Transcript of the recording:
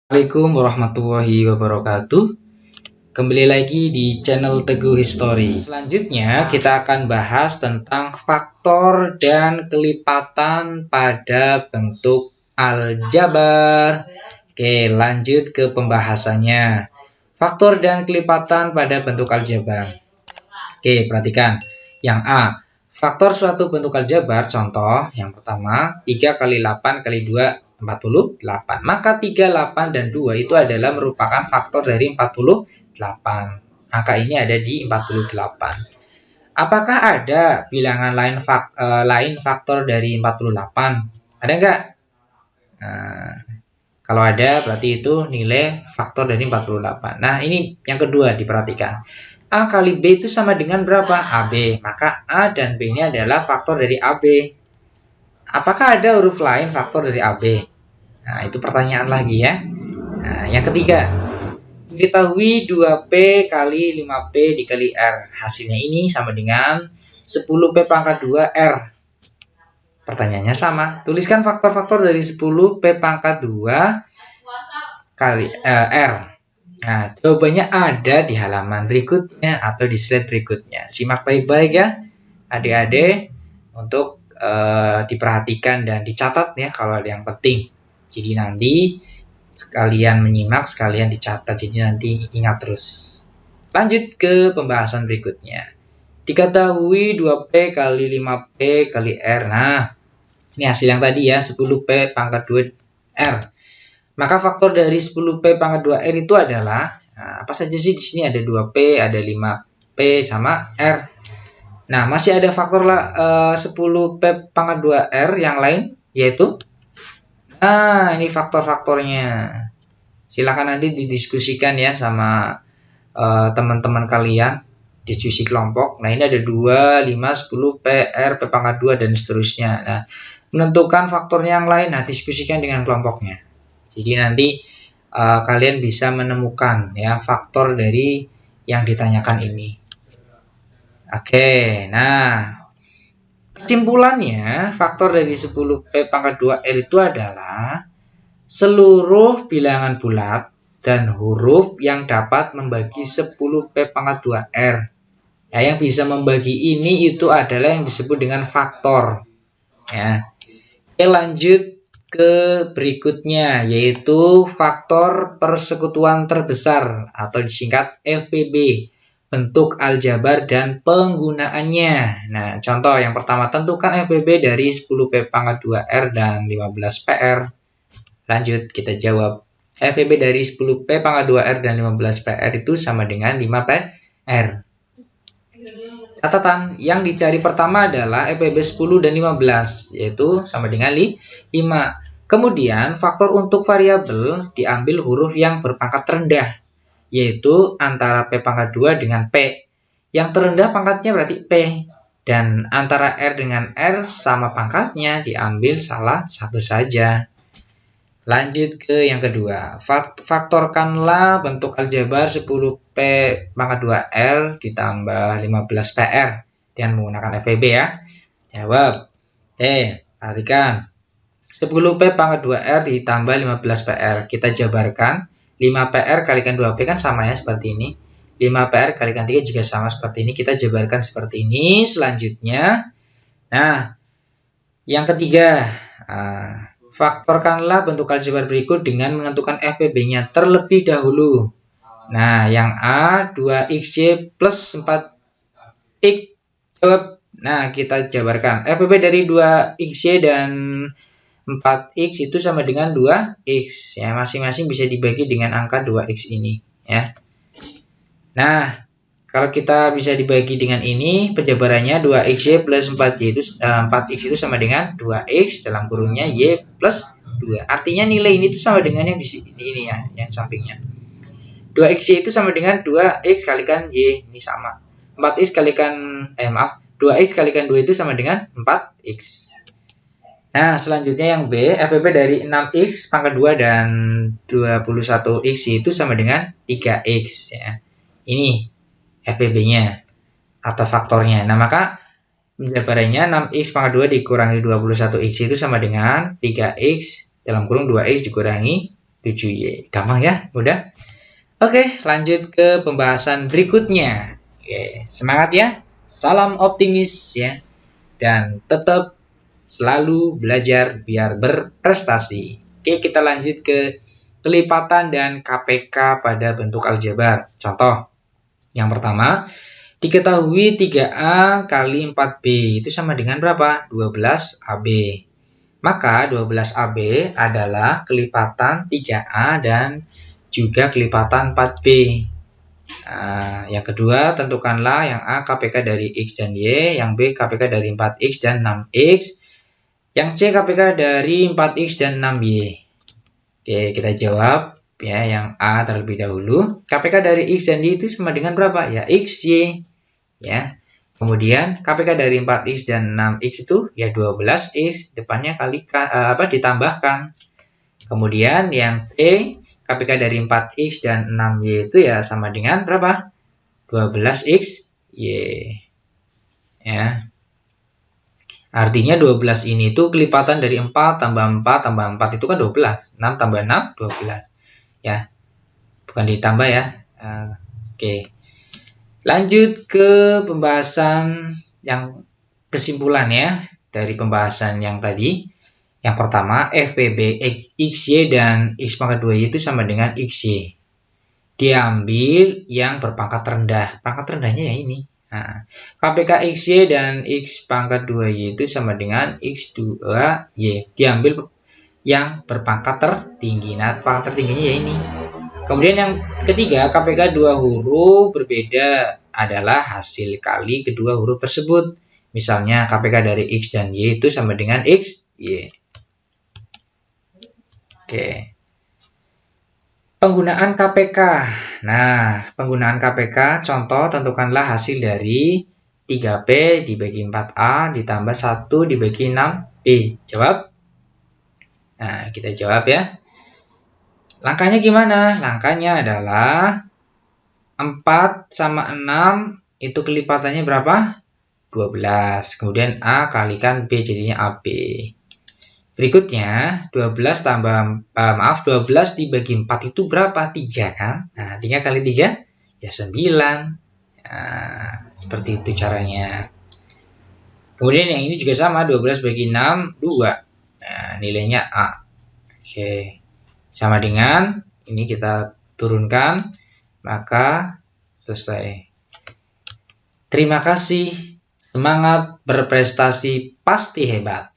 Assalamualaikum warahmatullahi wabarakatuh. Kembali lagi di channel Teguh History. Selanjutnya kita akan bahas tentang faktor dan kelipatan pada bentuk aljabar. Oke, lanjut ke pembahasannya. Faktor dan kelipatan pada bentuk aljabar. Oke, perhatikan. Yang A, faktor suatu bentuk aljabar. Contoh yang pertama, 3 kali 8 kali 2 48. Maka 3, 8, dan 2 itu adalah merupakan faktor dari 48. Angka ini ada di 48. Apakah ada bilangan lain faktor dari 48? Ada enggak? Nah, kalau ada berarti itu nilai faktor dari 48. Nah, ini yang kedua diperhatikan. A kali B itu sama dengan berapa? AB. Maka A dan B ini adalah faktor dari AB. Apakah ada huruf lain faktor dari AB? Nah, itu pertanyaan lagi ya. Nah, yang ketiga, diketahui 2P kali 5P dikali R. Hasilnya ini sama dengan 10P pangkat 2R. Pertanyaannya sama. Tuliskan faktor-faktor dari 10P pangkat 2 kali R. Nah, jawabannya ada di halaman berikutnya atau di slide berikutnya. Simak baik-baik ya, adik-adik, untuk diperhatikan dan dicatat ya kalau ada yang penting. Jadi nanti sekalian menyimak, sekalian dicatat. Jadi nanti ingat terus. Lanjut ke pembahasan berikutnya. Diketahui 2P kali 5P kali R. Nah, ini hasil yang tadi ya, 10P pangkat 2R. Maka faktor dari 10P pangkat 2R itu adalah, nah, apa saja sih di sini? Ada 2P, ada 5P, sama R. Nah, masih ada faktor 10P pangkat 2R yang lain, yaitu, nah, ini faktor-faktornya. Silahkan nanti didiskusikan ya sama teman-teman kalian, diskusi kelompok. Nah, ini ada 2, 5, 10, PR, P pangkat 2, dan seterusnya. Nah, menentukan faktornya yang lain, nah diskusikan dengan kelompoknya. Jadi nanti kalian bisa menemukan ya faktor dari yang ditanyakan ini. Oke, nah kesimpulannya, faktor dari 10P pangkat 2R itu adalah seluruh bilangan bulat dan huruf yang dapat membagi 10P pangkat 2R. Ya, yang bisa membagi ini itu adalah yang disebut dengan faktor. Ya. Oke, lanjut ke berikutnya, yaitu faktor persekutuan terbesar atau disingkat FPB. Bentuk aljabar dan penggunaannya. Nah, contoh yang pertama, tentukan FPB dari 10P pangkat 2R dan 15PR. Lanjut, kita jawab. FPB dari 10P pangkat 2R dan 15PR itu sama dengan 5PR. Catatan, yang dicari pertama adalah FPB 10 dan 15, yaitu sama dengan 5. Kemudian, faktor untuk variabel diambil huruf yang berpangkat rendah, yaitu antara P pangkat 2 dengan P. Yang terendah pangkatnya berarti P. Dan antara R dengan R sama pangkatnya diambil salah satu saja. Lanjut ke yang kedua. Faktorkanlah bentuk aljabar 10P pangkat 2R ditambah 15PR dengan menggunakan FPB ya. Jawab. Perhatikan. 10P pangkat 2R ditambah 15PR. Kita jabarkan. 5PR kalikan 2P kan sama ya, seperti ini. 5PR kalikan 3 juga sama seperti ini. Kita jabarkan seperti ini. Selanjutnya, nah, yang ketiga, faktorkanlah bentuk aljabar berikut dengan menentukan FPB-nya terlebih dahulu. Nah, yang A, 2XY plus 4X. Jawab. Nah, kita jabarkan. FPB dari 2XY dan 4X itu sama dengan 2X. Ya, masing-masing bisa dibagi dengan angka 2X ini. Ya. Nah, kalau kita bisa dibagi dengan ini, penjabarannya 2XY plus 4X itu sama dengan 2X dalam kurungnya Y plus 2. Artinya nilai ini itu sama dengan yang di sini ini ya, yang sampingnya. 2XY itu sama dengan 2X kalikan Y, ini sama. 4X kalikan 2X kalikan 2 itu sama dengan 4X. Nah, selanjutnya yang B, FPB dari 6X pangkat 2 dan 21X itu sama dengan 3X ya. Ini FPB-nya atau faktornya. Nah, maka penjabarannya 6X pangkat 2 dikurangi 21X itu sama dengan 3X dalam kurung 2X dikurangi 7Y. Gampang ya, mudah. Oke, lanjut ke pembahasan berikutnya. Oke, semangat ya. Salam optimis ya. Dan tetap selalu belajar biar berprestasi. Oke, kita lanjut ke kelipatan dan KPK pada bentuk aljabar. Contoh, yang pertama, diketahui 3A kali 4B itu sama dengan berapa? 12AB. Maka 12AB adalah kelipatan 3A dan juga kelipatan 4B. Yang kedua, tentukanlah yang A KPK dari X dan Y, yang B KPK dari 4X dan 6X, yang C KPK dari 4X dan 6Y. Oke, kita jawab ya yang A terlebih dahulu. KPK dari X dan Y itu sama dengan berapa? Ya XY. Ya. Kemudian KPK dari 4X dan 6X itu ya 12X, depannya ditambahkan. Kemudian yang C KPK dari 4X dan 6Y itu ya sama dengan berapa? 12XY. Ya. Artinya 12 ini itu kelipatan dari 4 tambah 4 tambah 4 itu kan 12. 6 tambah 6, 12. Ya. Bukan ditambah ya. Oke. Lanjut ke pembahasan yang kesimpulan ya dari pembahasan yang tadi. Yang pertama, FPB XY dan X pangkat 2Y itu sama dengan XY. Diambil yang berpangkat rendah. Pangkat rendahnya ya ini. Nah, KPK XY dan X pangkat 2Y itu sama dengan X2Y. Diambil yang berpangkat tertinggi. Nah, pangkat tertingginya ya ini. Kemudian yang ketiga, KPK dua huruf berbeda adalah hasil kali kedua huruf tersebut. Misalnya KPK dari X dan Y itu sama dengan X, Y. Oke. Penggunaan KPK. Nah, penggunaan KPK, contoh tentukanlah hasil dari 3P dibagi 4A ditambah 1 dibagi 6B. Jawab. Nah, kita jawab ya. Langkahnya gimana? Langkahnya adalah 4 sama 6 itu kelipatannya berapa? 12. Kemudian A kalikan B jadinya AB. Berikutnya 12 dibagi 4 itu berapa? 3 kan? Nah, 3 kali 3 ya 9. Nah, seperti itu caranya. Kemudian yang ini juga sama, 12 bagi 6 2. Nah, nilainya A. Oke. Sama dengan ini kita turunkan, maka selesai. Terima kasih. Semangat berprestasi pasti hebat.